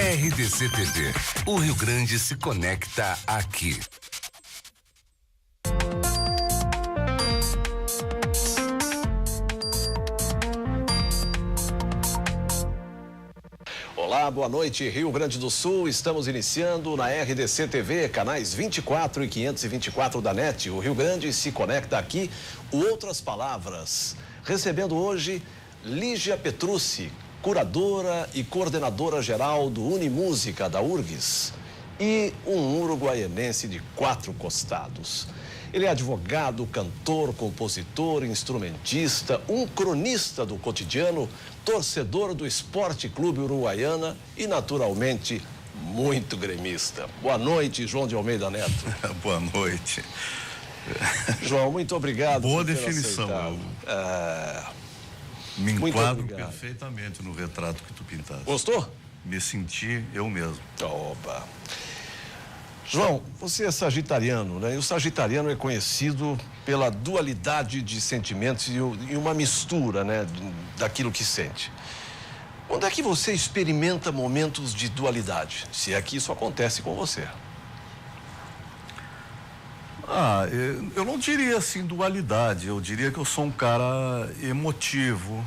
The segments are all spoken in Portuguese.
RDC TV. O Rio Grande se conecta aqui. Olá, boa noite, Rio Grande do Sul. Estamos iniciando na RDC TV, canais 24 e 524 da NET. O Rio Grande se conecta aqui. Outras palavras. Recebendo hoje Lígia Petrucci, curadora e coordenadora geral do Unimúsica da URGS, e um uruguaianense de 4 costados. Ele é advogado, cantor, compositor, instrumentista, um cronista do cotidiano, torcedor do Esporte Clube Uruguaiana e, naturalmente, muito gremista. Boa noite, João de Almeida Neto. Boa noite. João, muito obrigado. Boa definição. Me enquadro perfeitamente no retrato que tu pintaste. Gostou? Me senti eu mesmo. Opa. João, você é sagitariano, né? E o sagitariano é conhecido pela dualidade de sentimentos e uma mistura, né, daquilo que sente. Onde é que você experimenta momentos de dualidade? Se é que isso acontece com você. Eu não diria assim dualidade, eu diria que eu sou um cara emotivo,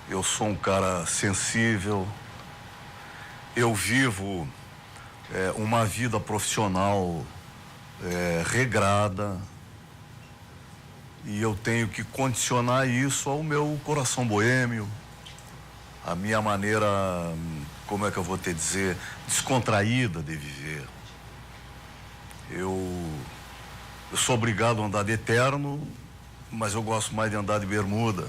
eu sou um cara sensível, eu vivo uma vida profissional regrada e eu tenho que condicionar isso ao meu coração boêmio, a minha maneira, como é que eu vou te dizer, descontraída de viver. Eu sou obrigado a andar de terno, mas eu gosto mais de andar de bermuda.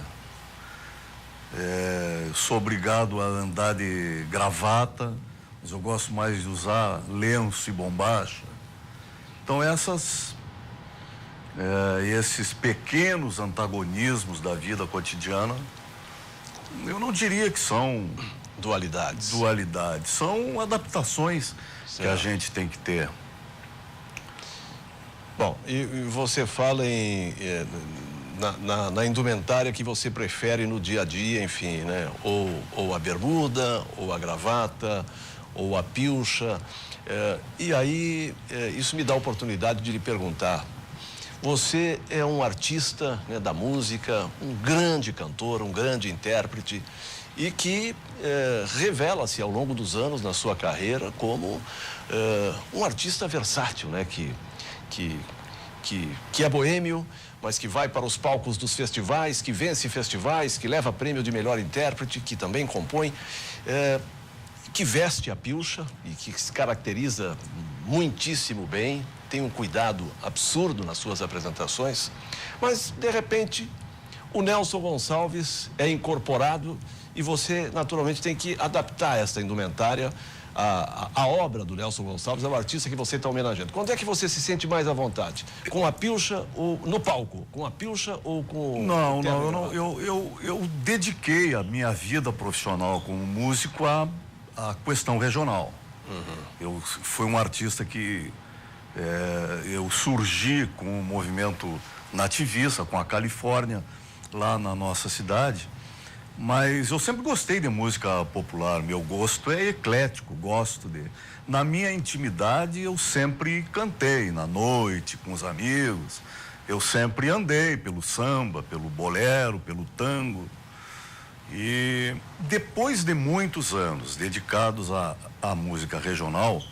Eu sou obrigado a andar de gravata, mas eu gosto mais de usar lenço e bombacha. Então esses pequenos antagonismos da vida cotidiana, eu não diria que são dualidades, são adaptações que a gente tem que ter. Bom, e você fala na indumentária que você prefere no dia a dia, enfim, né? Ou a bermuda, ou a gravata, ou a pilcha. E aí, isso me dá a oportunidade de lhe perguntar. Você é um artista, né, da música, um grande cantor, um grande intérprete, e que revela-se ao longo dos anos na sua carreira como um artista versátil, né? Que é boêmio, mas que vai para os palcos dos festivais, que vence festivais, que leva prêmio de melhor intérprete, que também compõe, que veste a pilcha e que se caracteriza muitíssimo bem, tem um cuidado absurdo nas suas apresentações, mas, de repente, o Nelson Gonçalves é incorporado e você, naturalmente, tem que adaptar essa indumentária. A obra do Nelson Gonçalves é o artista que você está homenageando. Quando é que você se sente mais à vontade? Com a pilcha ou no palco? Com a pilcha ou com... Não, eu dediquei a minha vida profissional como músico à questão regional. Eu fui um artista que eu surgi com o movimento nativista, com a Califórnia, lá na nossa cidade. Mas eu sempre gostei de música popular, meu gosto é eclético, Na minha intimidade eu sempre cantei, na noite, com os amigos, eu sempre andei pelo samba, pelo bolero, pelo tango. E depois de muitos anos dedicados à música regional,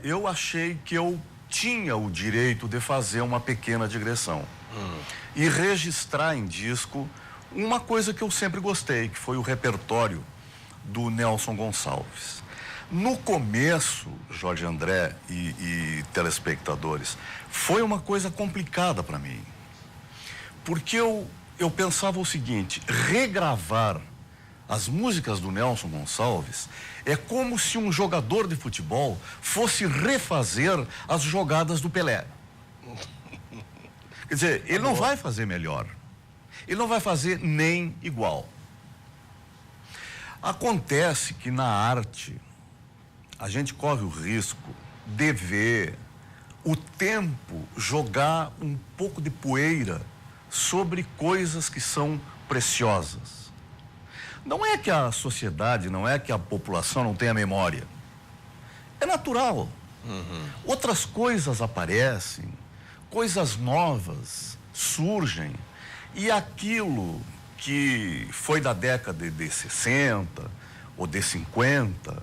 eu achei que eu tinha o direito de fazer uma pequena digressão e registrar em disco uma coisa que eu sempre gostei, que foi o repertório do Nelson Gonçalves. No começo, Jorge André e telespectadores, foi uma coisa complicada para mim. Porque eu pensava o seguinte, regravar as músicas do Nelson Gonçalves é como se um jogador de futebol fosse refazer as jogadas do Pelé. Quer dizer, ele não vai fazer melhor. Ele não vai fazer nem igual. Acontece que na arte, a gente corre o risco de ver o tempo jogar um pouco de poeira sobre coisas que são preciosas. Não é que a sociedade, não é que a população não tenha memória. É natural. Outras coisas aparecem, coisas novas surgem, e aquilo que foi da década de 60 ou de 50,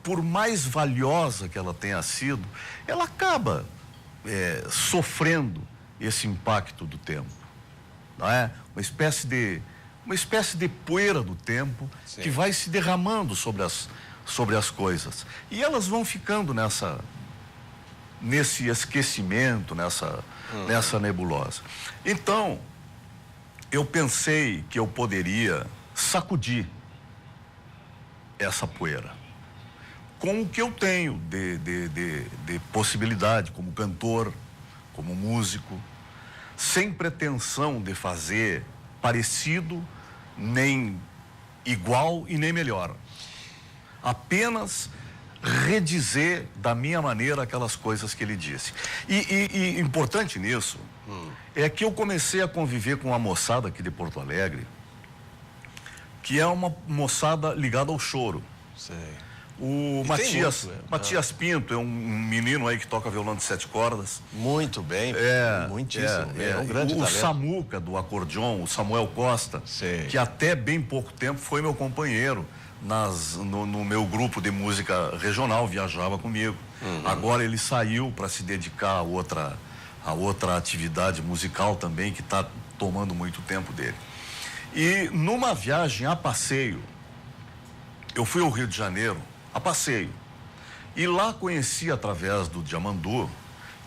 por mais valiosa que ela tenha sido, ela acaba sofrendo esse impacto do tempo, não é? Uma espécie de poeira do tempo. Sim. Que vai se derramando sobre as coisas, e elas vão ficando nesse esquecimento, nessa nebulosa. Então, eu pensei que eu poderia sacudir essa poeira com o que eu tenho de possibilidade como cantor, como músico, sem pretensão de fazer parecido, nem igual e nem melhor. Apenas redizer da minha maneira aquelas coisas que ele disse. E importante nisso é que eu comecei a conviver com uma moçada aqui de Porto Alegre, que é uma moçada ligada ao choro. Sei. O Matias Pinto é um menino aí que toca violão de 7 cordas. Muito bem, muitíssimo. É um grande talento. O Samuca do acordeon, o Samuel Costa, Sei. Que até bem pouco tempo foi meu companheiro no meu grupo de música regional, viajava comigo. Agora ele saiu para se dedicar a outra atividade musical também, que está tomando muito tempo dele. E numa viagem a passeio, eu fui ao Rio de Janeiro a passeio, e lá conheci, através do Diamandu,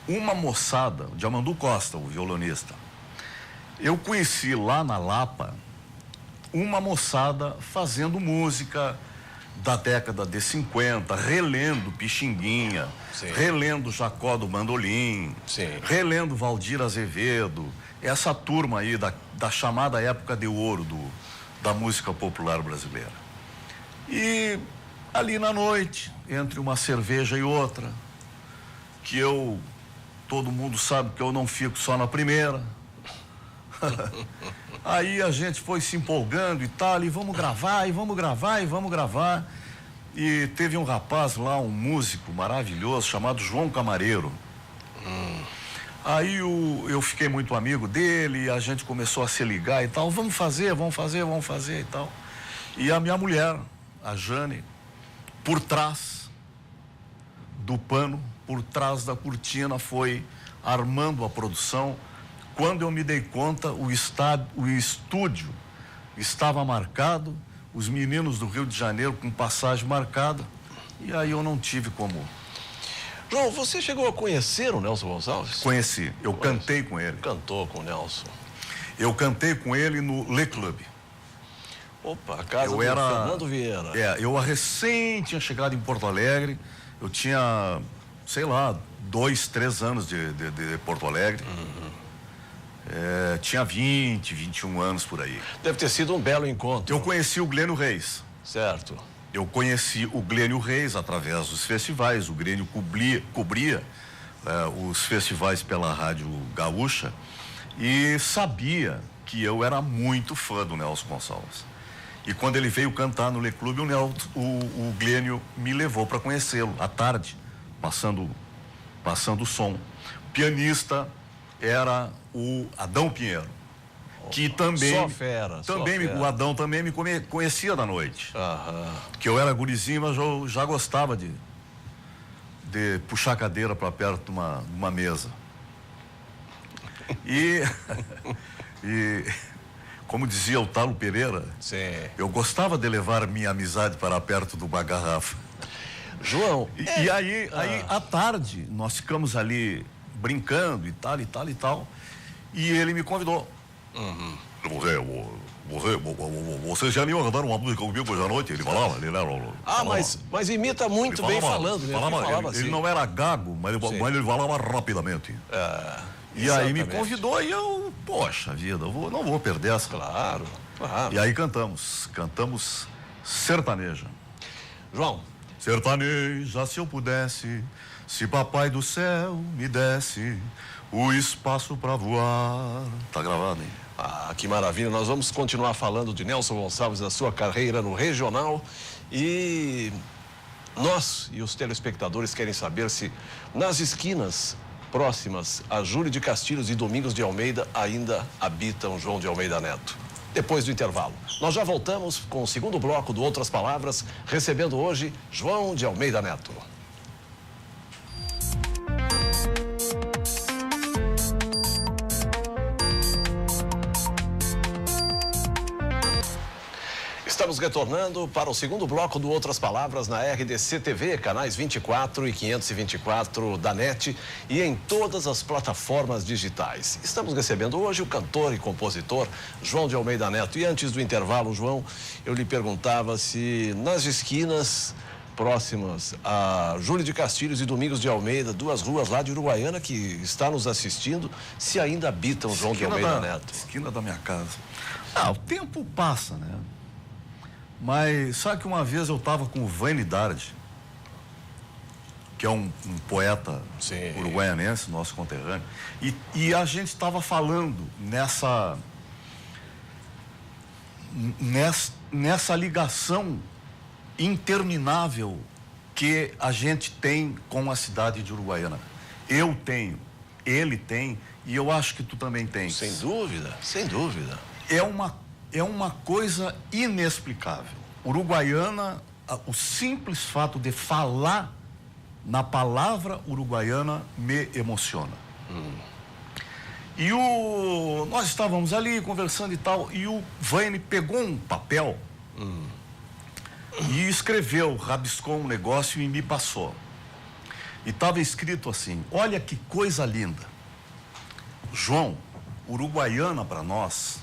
uma moçada, o Diamandu Costa, o violonista. Eu conheci lá na Lapa uma moçada fazendo música da década de 50, relendo Pixinguinha, sim, relendo Jacó do Bandolim, sim, relendo Valdir Azevedo, essa turma aí da chamada época de ouro da música popular brasileira. E ali na noite, entre uma cerveja e outra, todo mundo sabe que eu não fico só na primeira. Aí a gente foi se empolgando e tal, e vamos gravar, e vamos gravar, e vamos gravar. E teve um rapaz lá, um músico maravilhoso, chamado João Camareiro. Aí eu fiquei muito amigo dele, a gente começou a se ligar e tal, vamos fazer e tal. E a minha mulher, a Jane, por trás do pano, por trás da cortina, foi armando a produção. Quando eu me dei conta, o estúdio estava marcado, os meninos do Rio de Janeiro com passagem marcada, e aí eu não tive como. João, você chegou a conhecer o Nelson Gonçalves? Conheci, eu cantei com ele. Cantou com o Nelson? Eu cantei com ele no Le Club. Opa, a casa do Fernando Vieira. Eu recém tinha chegado em Porto Alegre, eu tinha, sei lá, 2, 3 anos de Porto Alegre. Tinha 20, 21 anos por aí. Deve ter sido um belo encontro. Eu conheci o Glênio Reis. Certo. Eu conheci o Glênio Reis através dos festivais. O Glênio cobria os festivais pela Rádio Gaúcha e sabia que eu era muito fã do Nelson Gonçalves. E quando ele veio cantar no Le Club, o Glênio me levou para conhecê-lo à tarde, passando o som. O pianista era o Adão Pinheiro, que também... Só fera. O Adão também me conhecia da noite. Que eu era gurizinho, mas eu já gostava de puxar a cadeira para perto de uma mesa. E como dizia o Talo Pereira, sim, eu gostava de levar minha amizade para perto de uma garrafa. João... E aí, à tarde, nós ficamos ali brincando e tal, e ele me convidou. Você já nem ia cantar uma música comigo hoje à noite? Ele falava, mas imita muito bem falando, né? Ele não era gago, mas ele falava rapidamente. E aí me convidou e eu, poxa vida, não vou perder essa. Claro. E aí cantamos Sertaneja. João. Sertaneja, se eu pudesse, se papai do céu me desse o espaço pra voar. Tá gravado, hein? Ah, que maravilha. Nós vamos continuar falando de Nelson Gonçalves, da sua carreira no regional. E nós e os telespectadores querem saber se nas esquinas próximas a Júlio de Castilhos e Domingos de Almeida ainda habitam João de Almeida Neto. Depois do intervalo. Nós já voltamos com o segundo bloco do Outras Palavras, recebendo hoje João de Almeida Neto. Estamos retornando para o segundo bloco do Outras Palavras na RDC TV, canais 24 e 524 da NET e em todas as plataformas digitais. Estamos recebendo hoje o cantor e compositor João de Almeida Neto. E antes do intervalo, João, eu lhe perguntava se nas esquinas próximas a Júlio de Castilhos e Domingos de Almeida, duas ruas lá de Uruguaiana que está nos assistindo, se ainda habitam João de Almeida Neto. Esquina da minha casa. O tempo passa, né? Mas sabe que uma vez eu estava com o Vanidade, que é um poeta uruguaianense, nosso conterrâneo, e a gente estava falando nessa ligação interminável que a gente tem com a cidade de Uruguaiana. Eu tenho, ele tem, e eu acho que tu também tens. Sem dúvida, sem dúvida. É uma coisa inexplicável. Uruguaiana, o simples fato de falar na palavra uruguaiana me emociona. E nós estávamos ali conversando e tal, e o Vane pegou um papel e escreveu, rabiscou um negócio e me passou. E estava escrito assim: olha que coisa linda. João, Uruguaiana para nós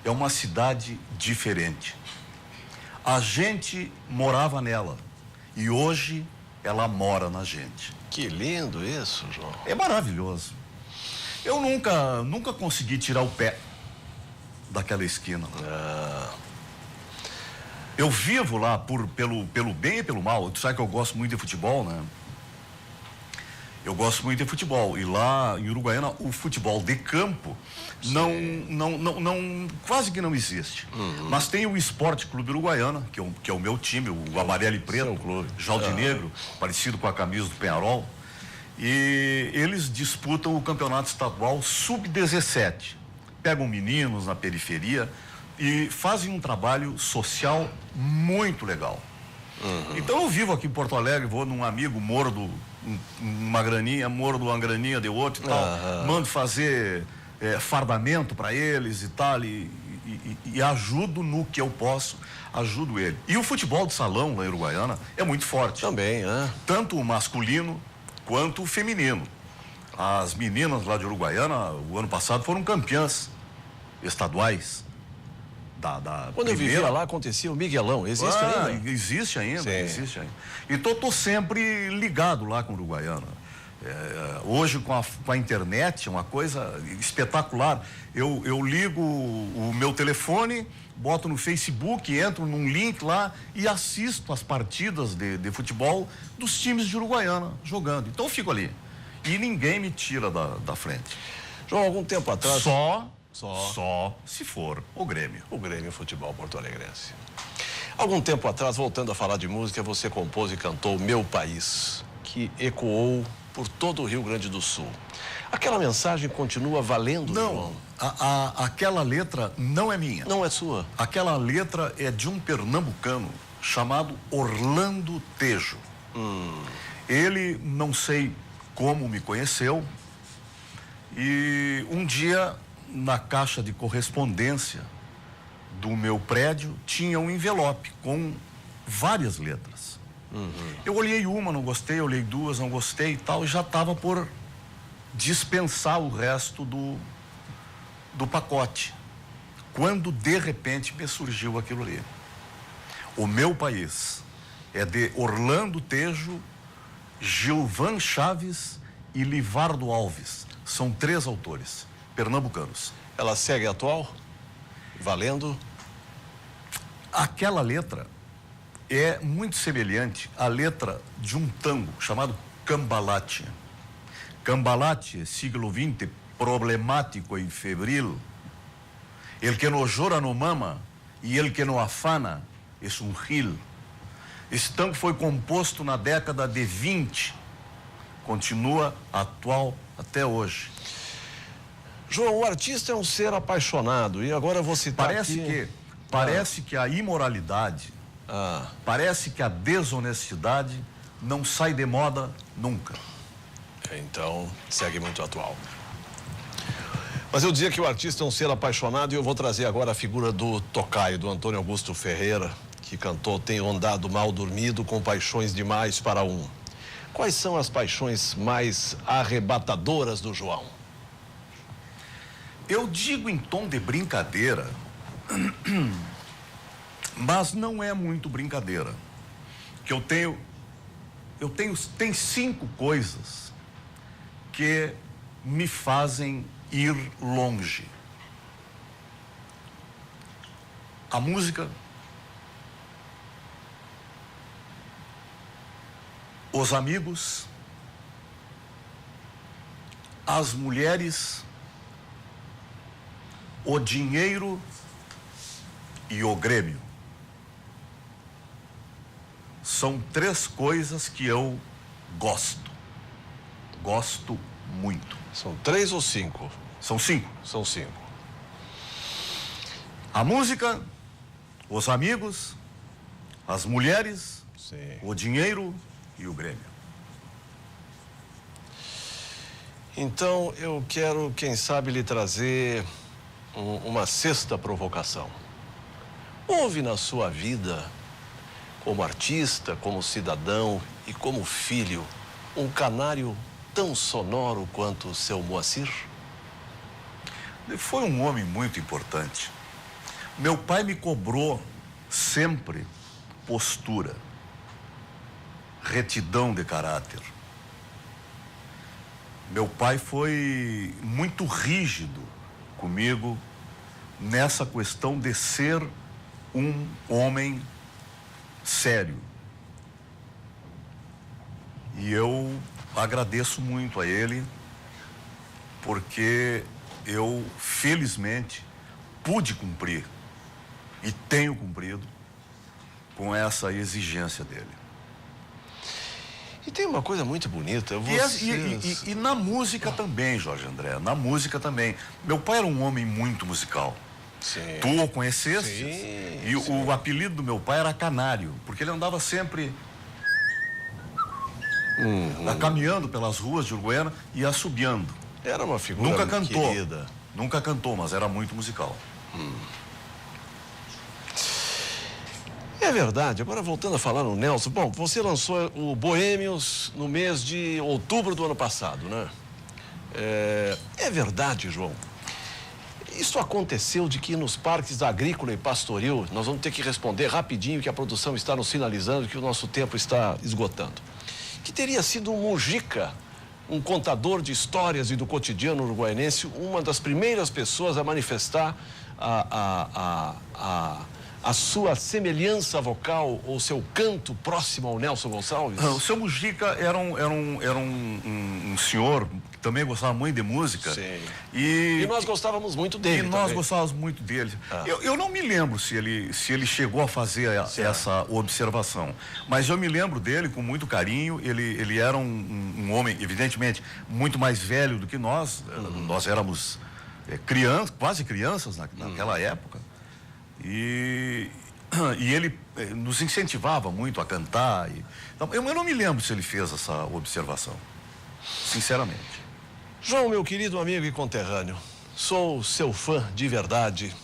é uma cidade diferente. A gente morava nela e hoje ela mora na gente. Que lindo isso, João. É maravilhoso. Eu nunca consegui tirar o pé daquela esquina. Eu vivo lá pelo bem e pelo mal. Tu sabe que eu gosto muito de futebol, né? Eu gosto muito de futebol. E lá em Uruguaiana, o futebol de campo quase que não existe. Mas tem o Esporte Clube Uruguaiana, que é o meu time, o amarelo e preto, Jaldinegro, parecido com a camisa do Penharol. E eles disputam o campeonato estadual sub-17. Pegam meninos na periferia e fazem um trabalho social muito legal. Então eu vivo aqui em Porto Alegre, vou num amigo, mordo uma graninha, mordo uma graninha de outro e tal, mando fazer fardamento para eles e tal, e ajudo no que eu posso, ajudo ele. E o futebol de salão lá em Uruguaiana é muito forte. Também, né? Tanto o masculino quanto o feminino. As meninas lá de Uruguaiana, o ano passado, foram campeãs estaduais. Quando eu vivia lá, acontecia o Miguelão. Existe ainda? Existe ainda. Então, tô sempre ligado lá com o Uruguaiana. Hoje, com a internet, é uma coisa espetacular. Eu ligo o meu telefone, boto no Facebook, entro num link lá e assisto as partidas de futebol dos times de Uruguaiana jogando. Então, eu fico ali. E ninguém me tira da frente. João, algum tempo atrás... Só se for o Grêmio. O Grêmio Futebol Porto-Alegrense. Algum tempo atrás, voltando a falar de música, você compôs e cantou Meu País, que ecoou por todo o Rio Grande do Sul. Aquela mensagem continua valendo, João? Não, aquela letra não é minha. Não é sua? Aquela letra é de um pernambucano chamado Orlando Tejo. Ele, não sei como me conheceu, e um dia... na caixa de correspondência do meu prédio tinha um envelope com várias letras. Eu olhei uma, não gostei, olhei duas, não gostei e tal, e já estava por dispensar o resto do pacote, quando de repente me surgiu aquilo ali. O Meu País é de Orlando Tejo, Gilvan Chaves e Livardo Alves. São 3 autores pernambucanos. Ela segue atual? Valendo? Aquela letra é muito semelhante à letra de um tango chamado Cambalache. Cambalache, século XX, problemático e febril, El que no llora no mama e el que no afana é um gil. Esse tango foi composto na década de 20, continua atual até hoje. João, o artista é um ser apaixonado e agora vou citar Parece que a imoralidade, parece que a desonestidade não sai de moda nunca. Então, segue muito atual. Mas eu dizia que o artista é um ser apaixonado e eu vou trazer agora a figura do tocaio, do Antônio Augusto Ferreira, que cantou Tenho Andado Mal Dormido com Paixões Demais para Um. Quais são as paixões mais arrebatadoras do João? Eu digo em tom de brincadeira, mas não é muito brincadeira. Que tem 5 coisas que me fazem ir longe. A música, os amigos, as mulheres, o dinheiro e o Grêmio. São 3 coisas que eu gosto. Gosto muito. São 3 ou 5? São 5. São 5. A música, os amigos, as mulheres, Sim. o dinheiro e o Grêmio. Então, eu quero, quem sabe, lhe trazer uma 6ª provocação. Houve na sua vida, como artista, como cidadão e como filho, um canário tão sonoro quanto o seu Moacir? Ele foi um homem muito importante. Meu pai me cobrou sempre postura, retidão de caráter. Meu pai foi muito rígido comigo nessa questão de ser um homem sério. E eu agradeço muito a ele, porque eu, felizmente, pude cumprir e tenho cumprido com essa exigência dele. E tem uma coisa muito bonita. E na música também, Jorge André, na música também. Meu pai era um homem muito musical. Sim. Tu o conheceste? Sim, e sim. O apelido do meu pai era Canário, porque ele andava sempre caminhando pelas ruas de Uruguaiana e assobiando. Era uma figura Nunca cantou. querida. Nunca cantou, mas era muito musical. É verdade. Agora, voltando a falar no Nelson. Bom, você lançou o Boêmios no mês de outubro do ano passado, né? É verdade, João. Isso aconteceu de que nos parques agrícola e pastoril, nós vamos ter que responder rapidinho, que a produção está nos sinalizando que o nosso tempo está esgotando. Que teria sido um Mujica, um contador de histórias e do cotidiano uruguaiense, uma das primeiras pessoas a manifestar a sua semelhança vocal ou seu canto próximo ao Nelson Gonçalves? O seu Mujica era um senhor que também gostava muito de música. Sim. E nós gostávamos muito dele. nós também. gostávamos muito dele. Eu não me lembro se ele chegou a fazer essa observação, mas eu me lembro dele com muito carinho. Ele era um homem, evidentemente, muito mais velho do que nós. Nós éramos quase crianças naquela época. E ele nos incentivava muito a cantar. Então, eu não me lembro se ele fez essa observação, sinceramente. João, meu querido amigo e conterrâneo, sou seu fã de verdade.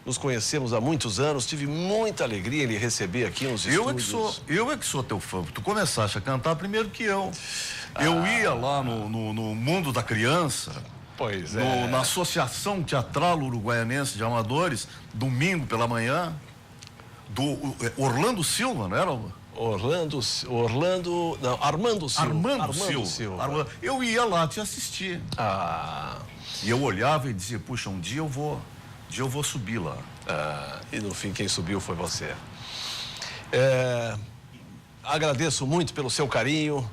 Nos conhecemos há muitos anos, tive muita alegria em lhe receber aqui nos estúdios. Eu é que sou teu fã. Tu começaste a cantar primeiro que eu. Eu ia lá no Mundo da Criança. Pois é. Na Associação Teatral Uruguaianense de Amadores, domingo pela manhã, do Orlando Silva, não era? Armando Silva. Eu ia lá te assistir. E eu olhava e dizia, puxa, um dia eu vou subir lá. E no fim quem subiu foi você. Agradeço muito pelo seu carinho.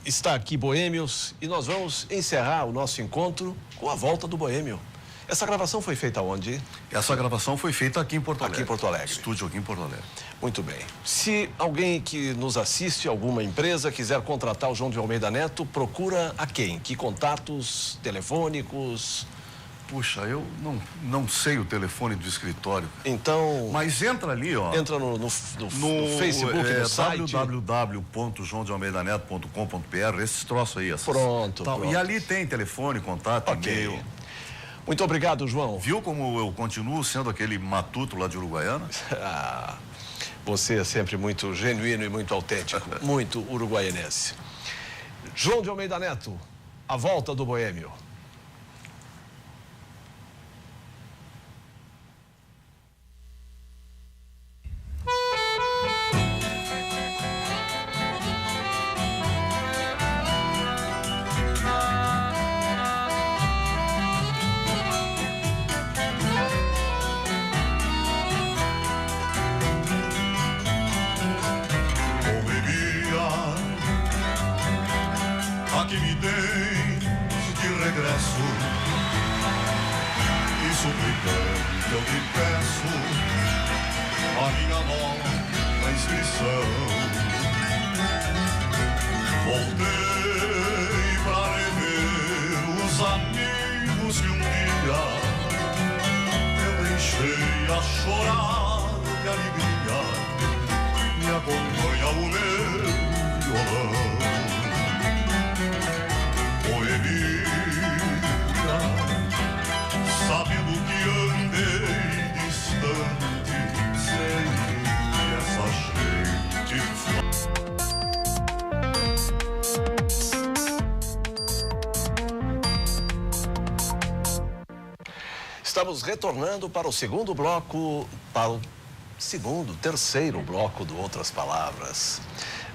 Está aqui Boêmios e nós vamos encerrar o nosso encontro com a volta do Boêmio. Essa gravação foi feita onde? Essa gravação foi feita aqui em Porto Alegre. Aqui em Porto Alegre. Estúdio aqui em Porto Alegre. Muito bem. Se alguém que nos assiste, alguma empresa, quiser contratar o João de Almeida Neto, procura a quem? Que contatos telefônicos? Puxa, eu não sei o telefone do escritório. Então... Mas entra ali, ó. Entra no Facebook, no site. www.joaodealmeidaneto.com.br, esses troços aí. Pronto. E ali tem telefone, contato, e-mail. Muito obrigado, João. Viu como eu continuo sendo aquele matuto lá de Uruguaiana? Você é sempre muito genuíno e muito autêntico, muito uruguaianense. João de Almeida Neto, a volta do Boêmio. Que me deis de regresso e suplicante eu te peço a minha nova inscrição. Voltei para rever os amigos que um dia eu deixei a chorar de alegria. Me acompanha o meu violão. Sabendo que andei distante, sei que essa Estamos retornando para o segundo bloco, terceiro bloco do Outras Palavras.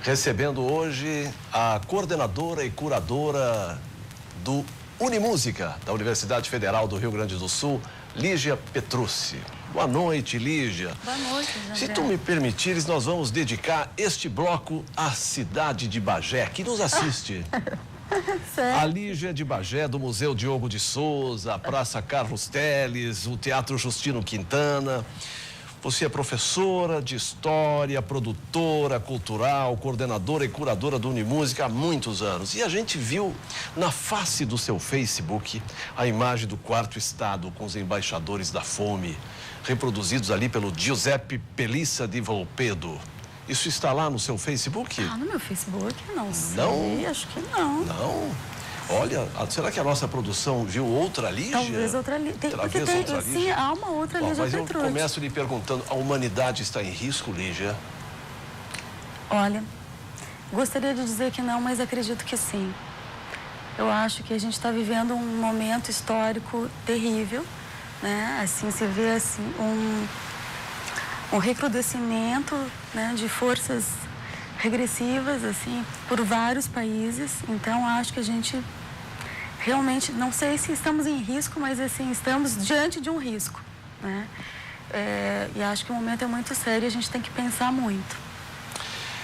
Recebendo hoje a coordenadora e curadora do Unimúsica, da Universidade Federal do Rio Grande do Sul, Lígia Petrucci. Boa noite, Lígia. Boa noite, André. Se tu me permitires, nós vamos dedicar este bloco à cidade de Bagé, que nos assiste. A Lígia de Bagé, do Museu Diogo de Souza, a Praça Carlos Teles, o Teatro Justino Quintana. Você é professora de história, produtora cultural, coordenadora e curadora do Unimúsica há muitos anos. E a gente viu na face do seu Facebook a imagem do Quarto Estado com os embaixadores da fome, reproduzidos ali pelo Giuseppe Pelissa di Volpedo. Isso está lá no seu Facebook? Ah, no meu Facebook não sei. Não? Acho que não. Não? Olha, será que a nossa produção viu outra Lígia? Talvez outra Lígia. Porque tem, sim, há uma outra Lígia Petrucci. Mas eu começo lhe perguntando, a humanidade está em risco, Lígia? Olha, gostaria de dizer que não, mas acredito que sim. Eu acho que a gente está vivendo um momento histórico terrível, né? Assim, você vê assim, um recrudescimento, né, de forças regressivas, assim, por vários países. Então, acho que a gente realmente, não sei se estamos em risco, mas, assim, estamos diante de um risco, né? E acho que o momento é muito sério e a gente tem que pensar muito.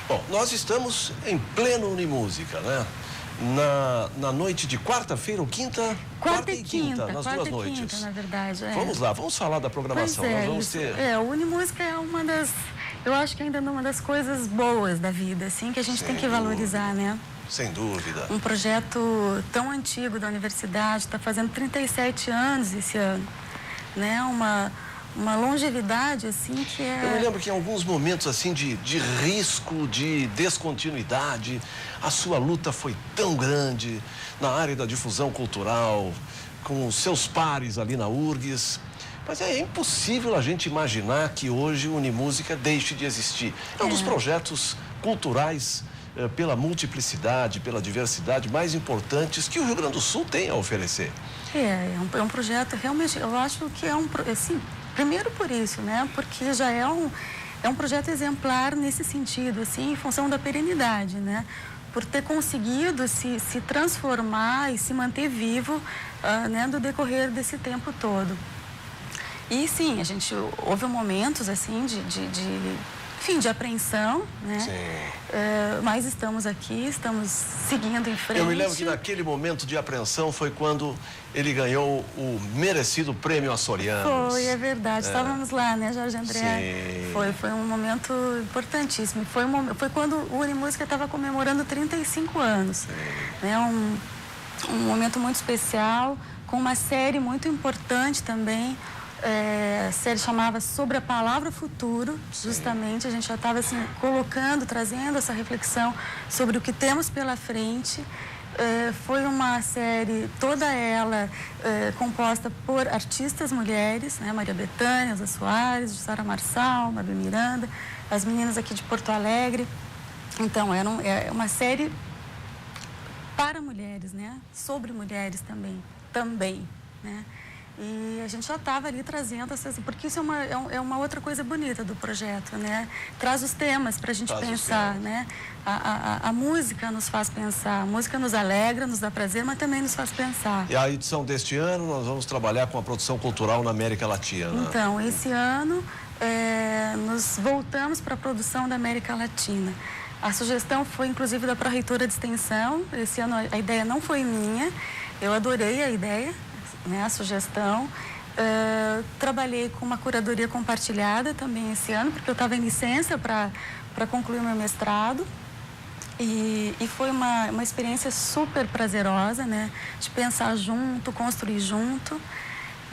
Bom, nós estamos em pleno Unimúsica, né? Na noite de quarta-feira ou quinta? Quarta e quinta, nas quarta duas e noites. quinta, na verdade. Vamos lá, vamos falar da programação. Pois Nós vamos isso. ter... O Unimúsica é uma das, eu acho que ainda uma das coisas boas da vida, assim, que a gente tem que valorizar, né? Sem dúvida. Um projeto tão antigo da universidade, está fazendo 37 anos esse ano, né? Uma longevidade, assim, que é... Eu me lembro que em alguns momentos, assim, de risco, de descontinuidade, a sua luta foi tão grande na área da difusão cultural, com os seus pares ali na URGS. Mas é impossível a gente imaginar que hoje o Unimúsica deixe de existir. É um dos projetos culturais, pela multiplicidade, pela diversidade, mais importantes que o Rio Grande do Sul tem a oferecer. É um projeto, realmente, eu acho que é assim, primeiro por isso, né? Porque já é um projeto exemplar nesse sentido, assim, em função da perenidade, né? Por ter conseguido se transformar e se manter vivo, né, do decorrer desse tempo todo. E sim, houve momentos, assim, de fim de apreensão, né? Sim. Mas estamos aqui, estamos seguindo em frente. Eu me lembro que naquele momento de apreensão foi quando ele ganhou o merecido prêmio Açoriano. Foi, é verdade. Estávamos lá, né, Jorge André? Sim. Foi um momento importantíssimo. Foi quando o Unimúsica estava comemorando 35 anos. Né? Um momento muito especial, com uma série muito importante também. A série chamava Sobre a Palavra Futuro. Justamente, a gente já estava assim, trazendo essa reflexão sobre o que temos pela frente. Foi uma série, toda ela composta por artistas mulheres, né? Maria Bethânia, Elza Soares, Jussara Marçal, Mabel Miranda, as meninas aqui de Porto Alegre. Então, é uma série para mulheres, né? Sobre mulheres também, né? E a gente já estava ali trazendo essas... Porque isso é uma outra coisa bonita do projeto, né? Traz os temas para a gente pensar, né? A música nos faz pensar, a música nos alegra, nos dá prazer, mas também nos faz pensar. E a edição deste ano, nós vamos trabalhar com a produção cultural na América Latina. Então, esse ano, nós voltamos para a produção da América Latina. A sugestão foi, inclusive, da pró-reitora de extensão. Esse ano a ideia não foi minha, eu adorei a ideia, né, a sugestão. Trabalhei com uma curadoria compartilhada também esse ano, porque eu estava em licença para concluir o meu mestrado. E foi uma experiência super prazerosa, né, de pensar junto, construir junto.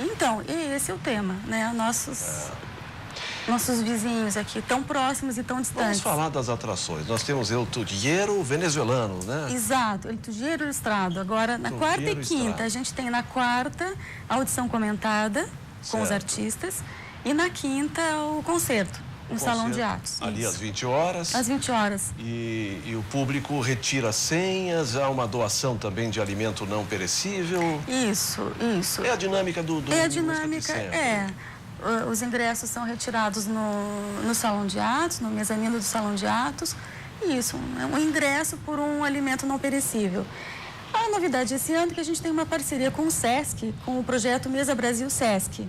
Então, e esse é o tema, né, nossos vizinhos aqui, tão próximos e tão distantes. Vamos falar das atrações. Nós temos El Tujero venezuelano, né? Exato, El Tujero Ilustrado. Agora, na quarta e quinta, a gente tem na quarta a audição comentada com os artistas e na quinta o concerto, no Salão de Atos. Ali às 20 horas. Às 20 horas. E o público retira senhas, há uma doação também de alimento não perecível. Isso. É a dinâmica do É a dinâmica, Os ingressos são retirados no Salão de Atos, no mezanino do Salão de Atos. Isso, um ingresso por um alimento não perecível. A novidade esse ano é que a gente tem uma parceria com o SESC, com o projeto Mesa Brasil SESC.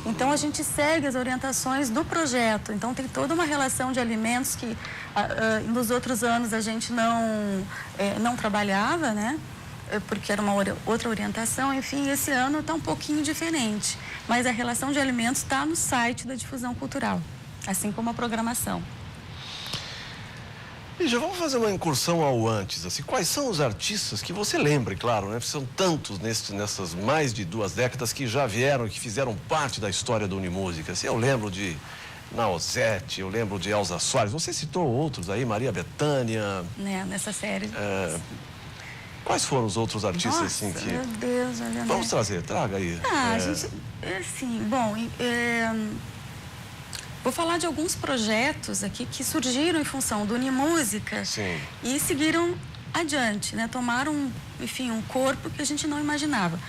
Então, a gente segue as orientações do projeto. Então, tem toda uma relação de alimentos que nos outros anos a gente não trabalhava, né? Porque era uma outra orientação, enfim, esse ano está um pouquinho diferente. Mas a relação de alimentos está no site da Difusão Cultural, assim como a programação. E já vamos fazer uma incursão ao antes, assim, quais são os artistas que você lembra, claro, né? São tantos nessas mais de 2 décadas que já vieram, que fizeram parte da história da Unimúsica. Assim, eu lembro de Nausete, eu lembro de Elza Soares, você citou outros aí, Maria Bethânia. Né, nessa série. Quais foram os outros artistas, Nossa, assim, que... meu Deus, olha... Vamos traga aí. A gente, assim, bom, vou falar de alguns projetos aqui que surgiram em função do Unimúsica. Sim. E seguiram adiante, né? Tomaram, enfim, um corpo que a gente não imaginava.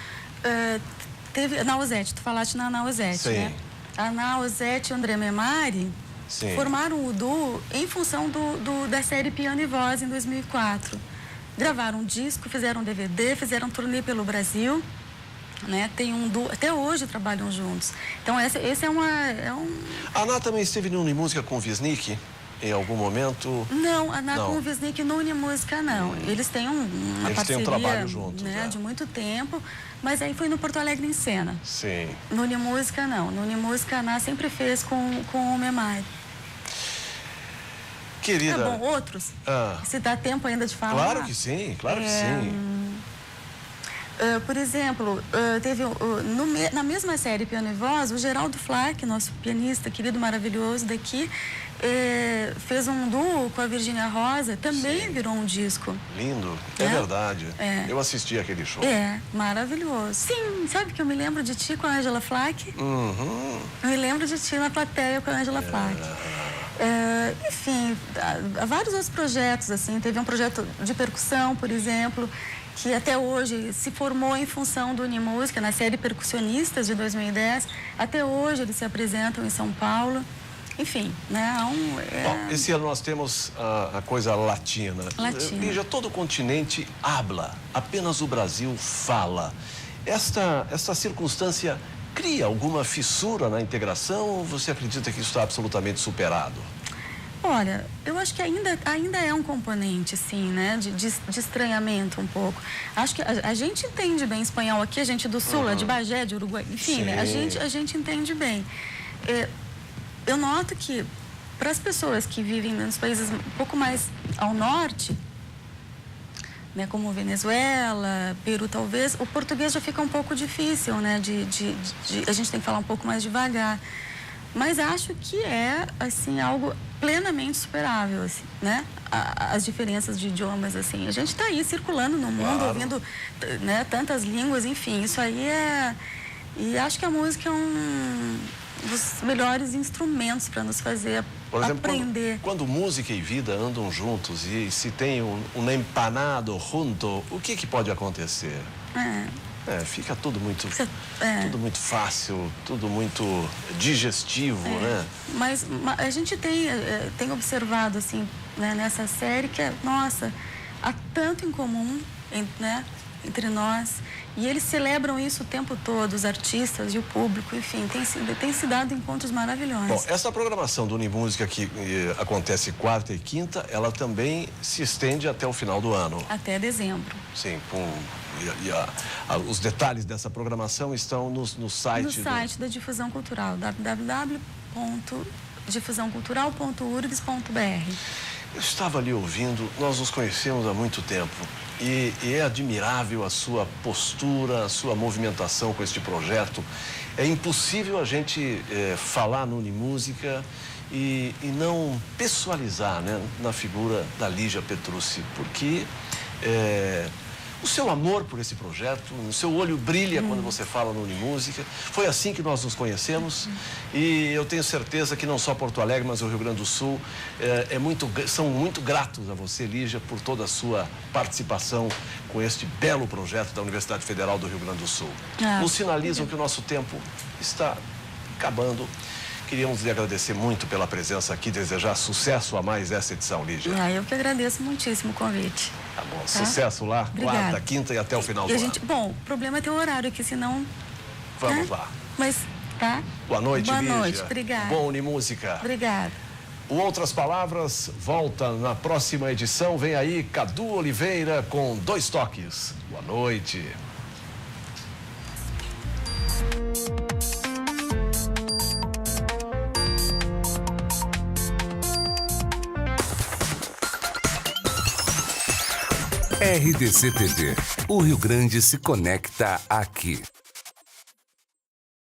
Teve a Nausete, tu falaste na Nausete, né? A Nausete e o André Memari formaram o duo em função da série Piano e Voz em 2004. Gravaram um disco, fizeram um DVD, fizeram um turnê pelo Brasil, né? Tem um duo, até hoje trabalham juntos. Então, esse é um... A Ana também esteve no Unimúsica com o Wisnik em algum momento? Não, a Ana com o Wisnik no Unimúsica não. Eles têm uma Eles parceria, têm um trabalho juntos, né, de muito tempo, mas aí foi no Porto Alegre em Cena. Sim. No Unimúsica não. No Unimúsica a Ana sempre fez com o Memari. Querida... Tá bom, outros? Se dá tempo ainda de falar? Claro que sim, claro que sim. Por exemplo, teve na mesma série Piano e Voz, o Geraldo Flack, nosso pianista querido, maravilhoso daqui, fez um duo com a Virgínia Rosa, também virou um disco. Lindo, é verdade. Eu assisti aquele show. Maravilhoso. Sim, sabe que eu me lembro de ti com a Angela Flack? Uhum. Eu me lembro de ti na plateia com a Angela Flack. Enfim, há vários outros projetos, assim. Teve um projeto de percussão, por exemplo, que até hoje se formou em função do Unimúsica, na série Percussionistas de 2010. Até hoje eles se apresentam em São Paulo. Enfim, né? Bom, esse ano nós temos a coisa latina. Lígia, todo o continente habla, apenas o Brasil fala. Esta circunstância cria alguma fissura na integração ou você acredita que isso está absolutamente superado? Olha, eu acho que ainda é um componente, assim, né? De estranhamento um pouco. Acho que a gente entende bem espanhol aqui, a gente do Sul, é de Bagé, de Uruguai, enfim, né? A gente entende bem. Eu noto que, para as pessoas que vivem nos países um pouco mais ao norte, né, como Venezuela, Peru talvez, o português já fica um pouco difícil, né? A gente tem que falar um pouco mais devagar. Mas acho que é, assim, algo plenamente superável, assim, né? As diferenças de idiomas, assim. A gente está aí circulando no mundo, ouvindo, né, tantas línguas, enfim. Isso aí é... E acho que a música é um dos melhores instrumentos para nos fazer Por exemplo, aprender. Quando música e vida andam juntos e se tem um empanado junto, o que pode acontecer? Fica tudo muito fácil, tudo muito digestivo, né? Mas a gente tem observado, assim, né, nessa série que, nossa, há tanto em comum, né, entre nós. E eles celebram isso o tempo todo, os artistas e o público, enfim, tem se dado encontros maravilhosos. Bom, essa programação do Unimúsica que acontece quarta e quinta, ela também se estende até o final do ano. Até dezembro. Sim, os detalhes dessa programação estão no site... No site da Difusão Cultural, www.difusãocultural.urgs.br. Eu estava ali ouvindo, nós nos conhecemos há muito tempo e é admirável a sua postura, a sua movimentação com este projeto. É impossível a gente falar no Unimúsica e não pessoalizar, né, na figura da Lígia Petrucci, porque o seu amor por esse projeto, o seu olho brilha quando você fala no Unimúsica. Foi assim que nós nos conhecemos e eu tenho certeza que não só Porto Alegre, mas o Rio Grande do Sul são muito gratos a você, Lígia, por toda a sua participação com este belo projeto da Universidade Federal do Rio Grande do Sul. Nos sinalizam que o nosso tempo está acabando. Queríamos lhe agradecer muito pela presença aqui, desejar sucesso a mais essa edição, Lígia. Eu que agradeço muitíssimo o convite. Tá bom, sucesso lá, Obrigada. Quarta, quinta e até o final do ano. Bom, o problema é ter o horário aqui, senão... Vamos lá. Mas, tá? Boa noite, Lígia. Boa noite, obrigada. Bom Unimúsica. Obrigada. O Outras Palavras volta na próxima edição. Vem aí Cadu Oliveira com 2 toques. Boa noite. RDC TV. O Rio Grande se conecta aqui.